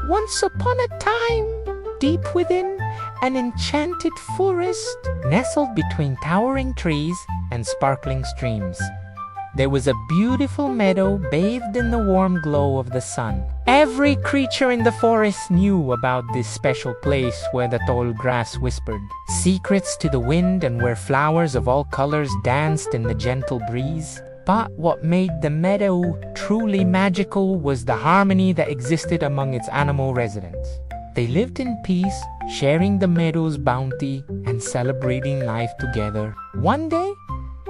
Once upon a time, deep within an enchanted forest, nestled between towering trees and sparkling streams, there was a beautiful meadow bathed in the warm glow of the sun. Every creature in the forest knew about this special place where the tall grass whispered secrets to the wind and where flowers of all colors danced in the gentle breeze. But what made the meadow truly magical was the harmony that existed among its animal residents. They lived in peace, sharing the meadow's bounty and celebrating life together. One day,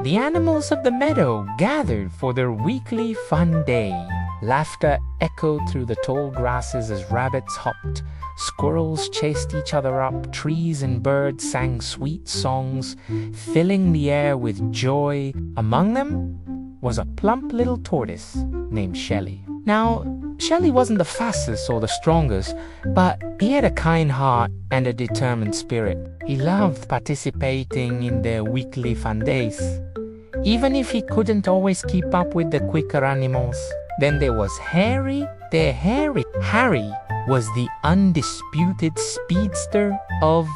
the animals of the meadow gathered for their weekly fun day. Laughter echoed through the tall grasses as rabbits hopped, squirrels chased each other up, trees and birds sang sweet songs, filling the air with joy. Among them was a plump little tortoise named Shelley. Now, Shelley wasn't the fastest or the strongest, but he had a kind heart and a determined spirit. He loved participating in their weekly fun days, even if he couldn't always keep up with the quicker animals. Then there was Hare. Hare was the undisputed speedster of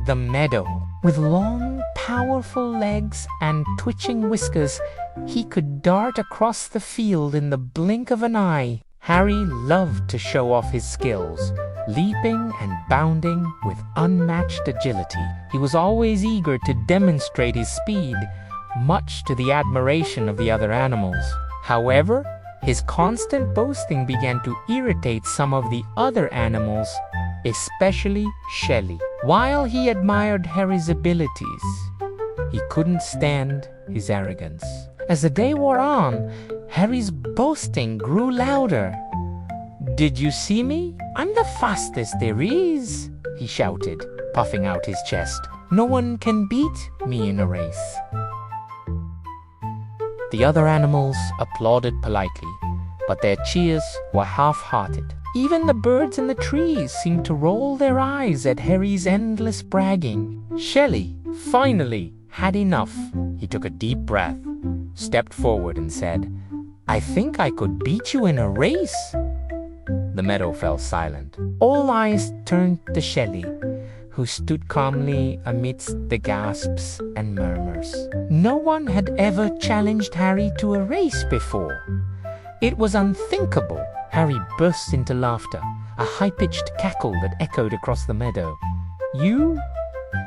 the meadow. With long, powerful legs and twitching whiskers, he could dart across the field in the blink of an eye. Hare loved to show off his skills, leaping and bounding with unmatched agility. He was always eager to demonstrate his speed, much to the admiration of the other animals. However, his constant boasting began to irritate some of the other animals, especially Shelley. While he admired Hare's abilities, he couldn't stand his arrogance. As the day wore on, Hare's boasting grew louder. "Did you see me? I'm the fastest there is," he shouted, puffing out his chest. "No one can beat me in a race." The other animals applauded politely, but their cheers were half-hearted. Even the birds in the trees seemed to roll their eyes at Hare's endless bragging. Shelley finally had enough. He took a deep breath, stepped forward and said, "I think I could beat you in a race." The meadow fell silent. All eyes turned to Shelley, who stood calmly amidst the gasps and murmurs. No one had ever challenged Hare to a race before. It was unthinkable. Hare burst into laughter, a high-pitched cackle that echoed across the meadow. "You?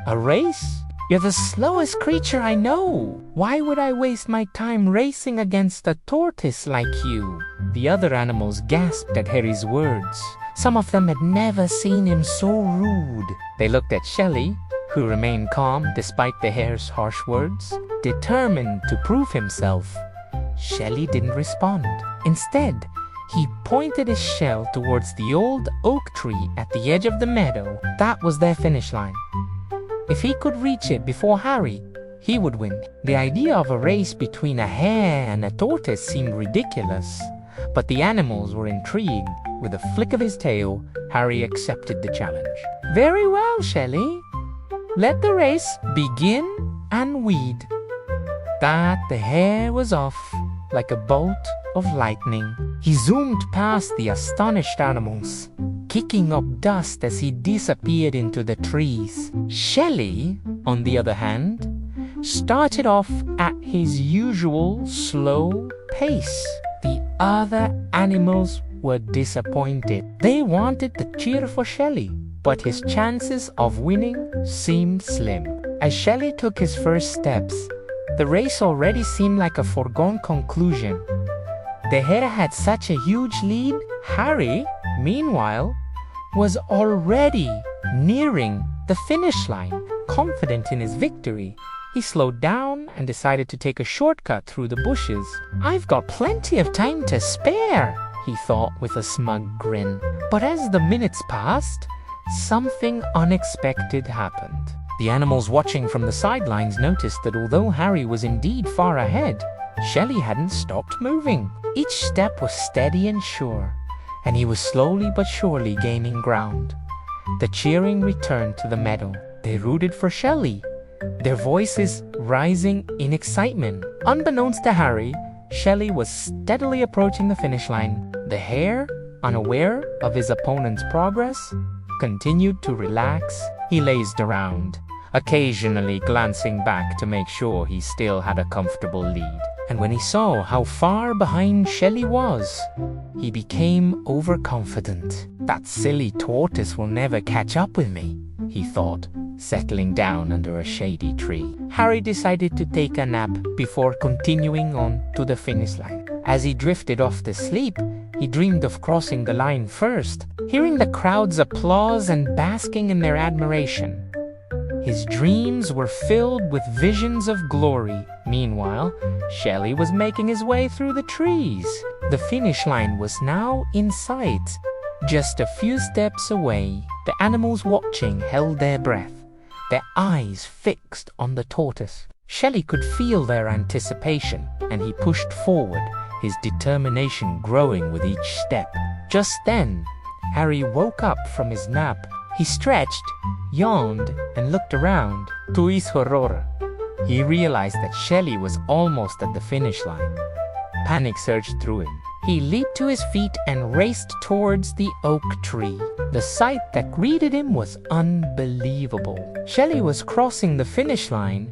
A race? You're the slowest creature I know. Why would I waste my time racing against a tortoise like you?" The other animals gasped at Hare's words. Some of them had never seen him so rude. They looked at Shelley, who remained calm despite the hare's harsh words, determined to prove himself. Shelley didn't respond. Instead, he pointed his shell towards the old oak tree at the edge of the meadow. That was their finish line. If he could reach it before Hare, he would win. The idea of a race between a hare and a tortoise seemed ridiculous, but the animals were intrigued. With a flick of his tail, Hare accepted the challenge. "Very well, Shelley. Let the race begin and weed." That the hare was off like a bolt of lightning. He zoomed past the astonished animals, kicking up dust as he disappeared into the trees. Shelley, on the other hand, started off at his usual slow pace. The other animals were disappointed. They wanted to cheer for Shelley, but his chances of winning seemed slim. As Shelley took his first steps, the race already seemed like a foregone conclusion. The hare had such a huge lead. Hare, meanwhile, was already nearing the finish line. Confident in his victory, he slowed down and decided to take a shortcut through the bushes. "I've got plenty of time to spare," he thought with a smug grin. But as the minutes passed, something unexpected happened. The animals watching from the sidelines noticed that although Hare was indeed far ahead, Shelley hadn't stopped moving. Each step was steady and sure, and he was slowly but surely gaining ground. The cheering returned to the meadow. They rooted for Shelley, their voices rising in excitement. Unbeknownst to Hare, Shelley was steadily approaching the finish line. The hare unaware of his opponent's progress, continued to relax. He lazed around, occasionally glancing back to make sure he still had a comfortable lead. And when he saw how far behind Shelley was, he became overconfident. That silly tortoise will never catch up with me, he thought, settling down under a shady tree. Harry decided to take a nap before continuing on to the finish line. As he drifted off to sleep, he dreamed of crossing the line first, hearing the crowd's applause and basking in their admiration. His dreams were filled with visions of glory. Meanwhile, Shelley was making his way through the trees. The finish line was now in sight, just a few steps away. The animals watching held their breath, their eyes fixed on the tortoise. Shelley could feel their anticipation, and he pushed forward, his determination growing with each step. Just then, Harry woke up from his nap. He stretched, yawned, and looked around. To his horror, he realized that Shelley was almost at the finish line. Panic surged through him. He leaped to his feet and raced towards the oak tree. The sight that greeted him was unbelievable. Shelley was crossing the finish line,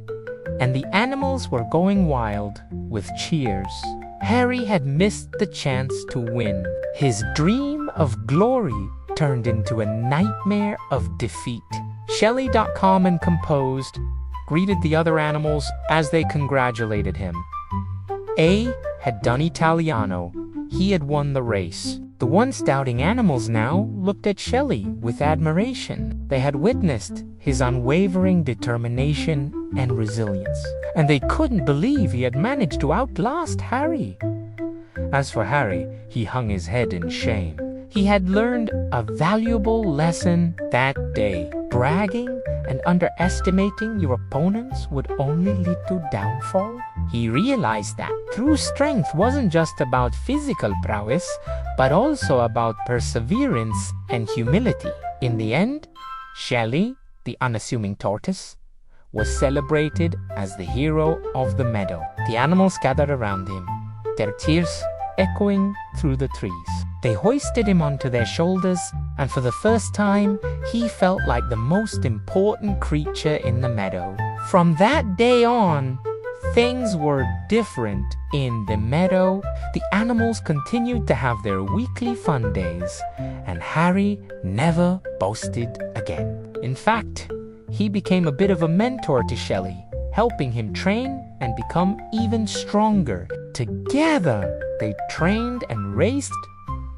and the animals were going wild with cheers. Harry had missed the chance to win. His dream of glory turned into a nightmare of defeat. Shelley, calm and composed, greeted the other animals as they congratulated him. A had done Italiano. He had won the race. The once doubting animals now looked at Shelley with admiration. They had witnessed his unwavering determination and resilience, and they couldn't believe he had managed to outlast Harry. As for Harry, he hung his head in shame. He had learned a valuable lesson that day. Bragging and underestimating your opponents would only lead to downfall. He realized that true strength wasn't just about physical prowess, but also about perseverance and humility. In the end, Shelley, the unassuming tortoise, was celebrated as the hero of the meadow. The animals gathered around him, their cheers echoing through the trees. They hoisted him onto their shoulders, and for the first time, he felt like the most important creature in the meadow. From that day on, things were different in the meadow. The animals continued to have their weekly fun days, and Harry never boasted again. In fact, he became a bit of a mentor to Shelley, helping him train and become even stronger. Together, they trained and raced,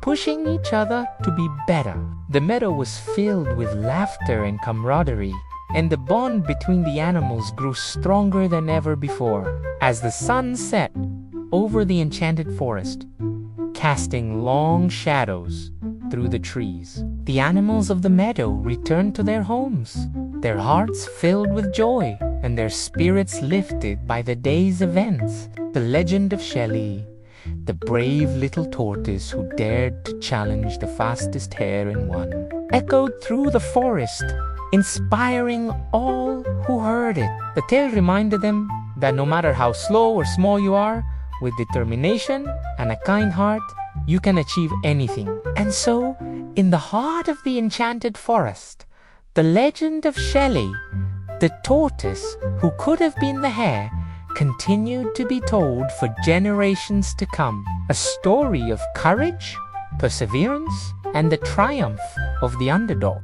pushing each other to be better. The meadow was filled with laughter and camaraderie, and the bond between the animals grew stronger than ever before. As the sun set over the enchanted forest, casting long shadows through the trees, the animals of the meadow returned to their homes, their hearts filled with joy and their spirits lifted by the day's events. The legend of Shelley, the brave little tortoise who dared to challenge the fastest hare in one, echoed through the forest, inspiring all who heard it. The tale reminded them that no matter how slow or small you are, with determination and a kind heart, you can achieve anything. And so, in the heart of the enchanted forest, the legend of Shelley, the tortoise who could have been the hare, continued to be told for generations to come. A story of courage, perseverance, and the triumph of the underdog.